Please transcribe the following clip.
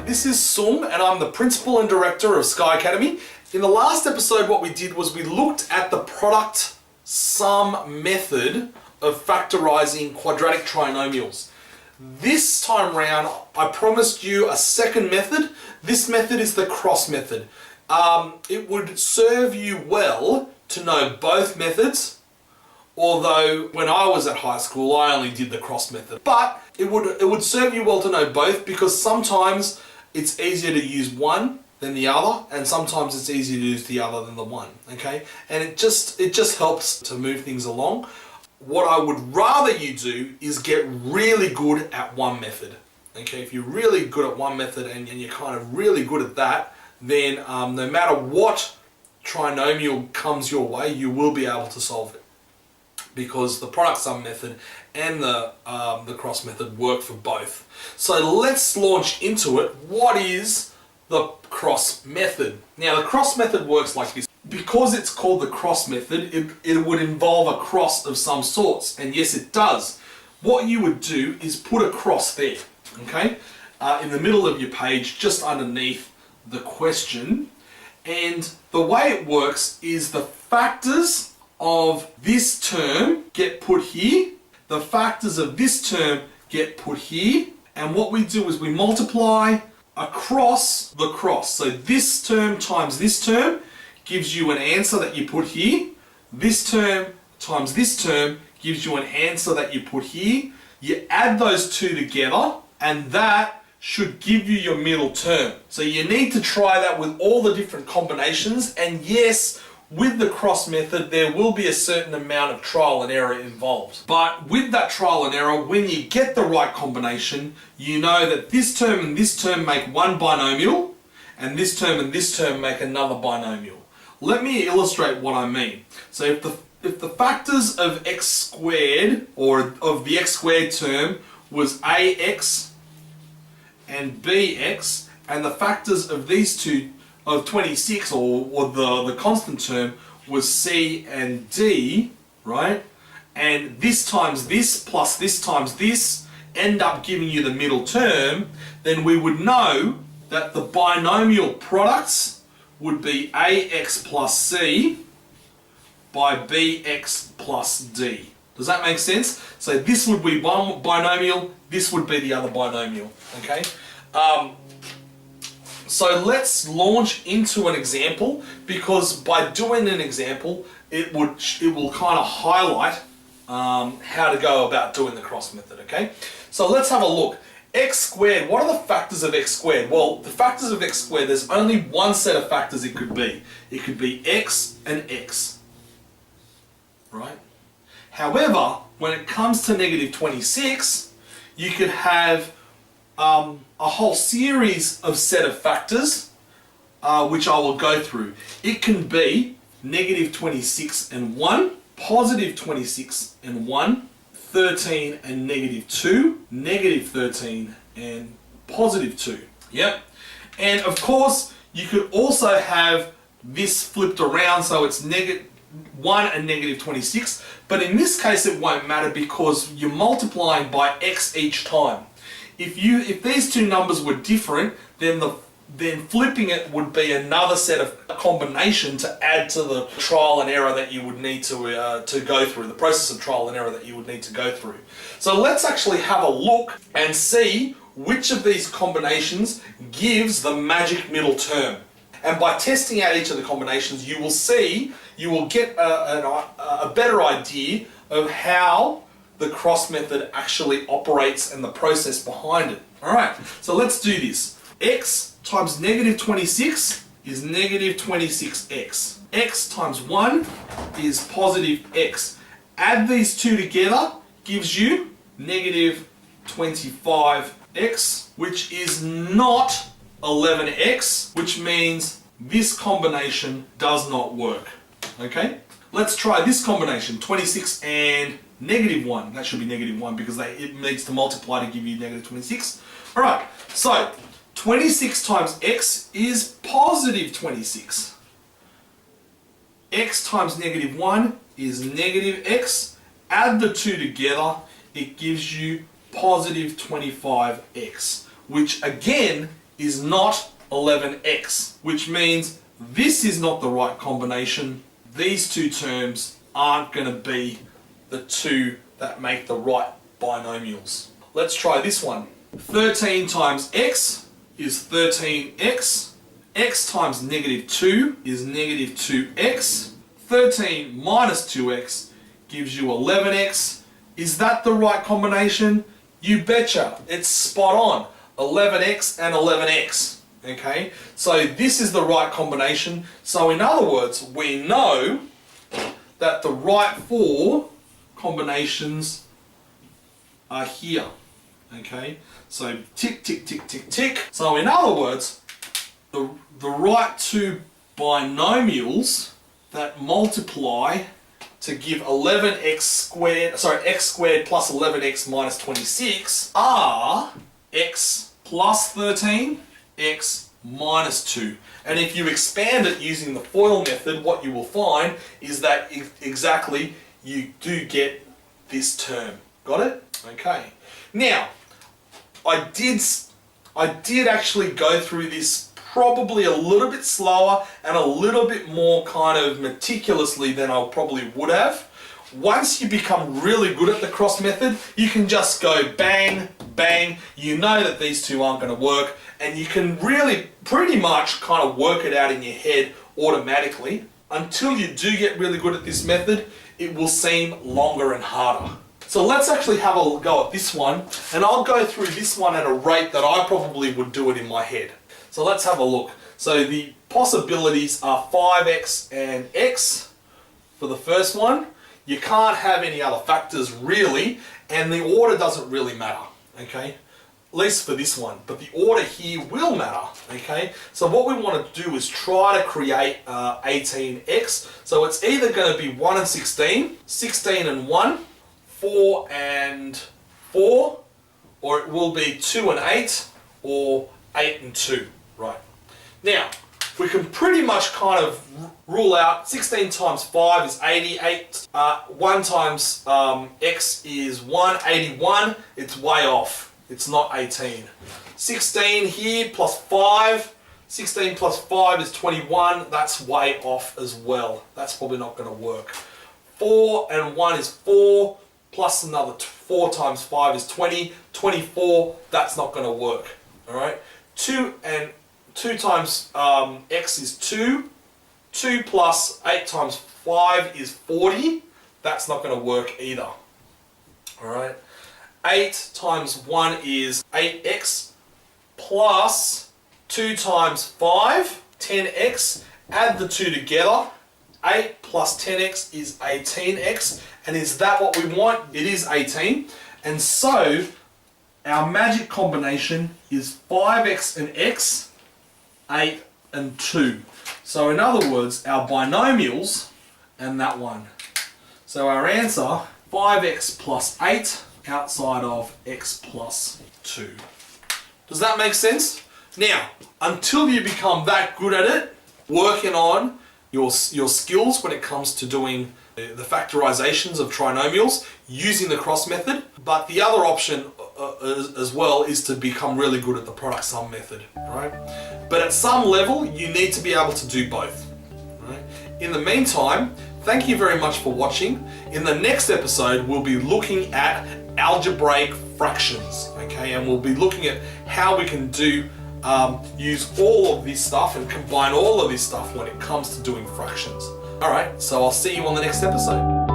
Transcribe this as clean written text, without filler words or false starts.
this is Sung and I'm the Principal and Director of Sky Academy. In the last episode what we did was we looked at the product sum method of factorizing quadratic trinomials. This time round I promised you a second method. This method is the cross method. It would serve you well to know both methods, although when I was at high school I only did the cross method. But it would serve you well to know both, because sometimes it's easier to use one than the other, and sometimes it's easier to use the other than the one, okay? And it just helps to move things along. What I would rather you do is get really good at one method, okay? If you're really good at one method and you're kind of really good at that, then no matter what trinomial comes your way, you will be able to solve it, because the product sum method and the cross method work for both. So let's launch into it. What is the cross method? Now the cross method works like this. Because it's called the cross method, it would involve a cross of some sorts, and yes it does. What you would do is put a cross there, okay? In the middle of your page, just underneath the question. And the way it works is the factors of this term get put here, the factors of this term get put here, and what we do is we multiply across the cross. So this term times this term gives you an answer that you put here. This term times this term gives you an answer that you put here. You add those two together and that should give you your middle term. So you need to try that with all the different combinations, and yes, with the cross method there will be a certain amount of trial and error involved. But with that trial and error, when you get the right combination, you know that this term and this term make one binomial, and this term and this term make another binomial. Let me illustrate what I mean. So if the factors of x squared, or of the x squared term, was ax and bx, and the factors of these two, of 26, or the constant term, was c and d, right? And this times this plus this times this end up giving you the middle term, then we would know that the binomial products would be ax plus c by bx plus d. Does that make sense? So this would be one binomial, this would be the other binomial, okay? So let's launch into an example, because by doing an example, it will kind of highlight how to go about doing the cross method, okay? So let's have a look. X squared, what are the factors of x squared? Well, the factors of x squared, there's only one set of factors it could be. It could be x and x, right? However, when it comes to negative 26, you could have a whole series of set of factors, which I will go through. It can be negative 26 and 1, positive 26 and 1, 13 and negative 2, negative 13 and positive 2. Yep. And of course, you could also have this flipped around, so it's negative 1 and negative 26, but in this case it won't matter because you're multiplying by x each time. If these two numbers were different, then flipping it would be another set of combination to add to the trial and error that you would need to go through, the process of trial and error that you would need to go through. So let's actually have a look and see which of these combinations gives the magic middle term. And by testing out each of the combinations, you will get a better idea of how the cross method actually operates and the process behind it. Alright, so let's do this. X times negative 26 is negative 26x. X times 1 is positive x. Add these two together gives you negative 25x, which is not 11x, which means this combination does not work. Okay? Let's try this combination, 26 and negative 1. That should be negative 1 because it needs to multiply to give you negative 26. Alright, so 26 times x is positive 26. X times negative 1 is negative x. Add the two together, it gives you positive 25x, which again is not 11x, which means this is not the right combination. These two terms aren't going to be the two that make the right binomials. Let's try this one. 13 times x is 13x. X times negative 2 is negative 2x. 13 minus 2x gives you 11x. Is that the right combination? You betcha, it's spot on. 11x and 11x. Okay, so this is the right combination. So in other words, we know that the right four combinations are here. Okay, so tick, tick, tick, tick, tick. So in other words, the right two binomials that multiply to give 11x squared, x squared plus 11x minus 26 are x plus 13, x minus 2. And if you expand it using the FOIL method, what you will find is that exactly you do get this term. Got it? Okay. Now, I did actually go through this probably a little bit slower and a little bit more kind of meticulously than I probably would have. Once you become really good at the cross method, you can just go bang, bang. You know that these two aren't going to work, and you can really pretty much kind of work it out in your head automatically. Until you do get really good at this method, it will seem longer and harder. So let's actually have a go at this one, and I'll go through this one at a rate that I probably would do it in my head. So let's have a look. So the possibilities are 5x and x for the first one. You can't have any other factors really, and the order doesn't really matter, okay? At least for this one, but the order here will matter, okay? So what we want to do is try to create 18x. So it's either going to be 1 and 16, 16 and 1, 4 and 4, or it will be 2 and 8, or 8 and 2, right? Now, we can pretty much kind of rule out 16 times 5 is 88, 1 times x is 181, it's way off, it's not 18. 16 here plus 5, 16 plus 5 is 21, that's way off as well, that's probably not going to work. 4 and 1 is 4, plus another 4 times 5 is 20, 24, that's not going to work, alright? 2 times x is 2. 2 plus 8 times 5 is 40. That's not going to work either. Alright. 8 times 1 is 8x plus 2 times 5, 10x. Add the two together. 8 plus 10x is 18x. And is that what we want? It is 18. And so our magic combination is 5x and x, 8 and 2. So in other words, our binomials and that one. So our answer, 5x plus 8 outside of x plus 2. Does that make sense? Now, until you become that good at it, working on your skills when it comes to doing the factorizations of trinomials using the cross method. But the other option as well is to become really good at the product sum method, right? But at some level, you need to be able to do both, right? In the meantime, thank you very much for watching. In the next episode, we'll be looking at algebraic fractions, okay? And we'll be looking at how we can do use all of this stuff and combine all of this stuff when it comes to doing fractions. Alright, so I'll see you on the next episode.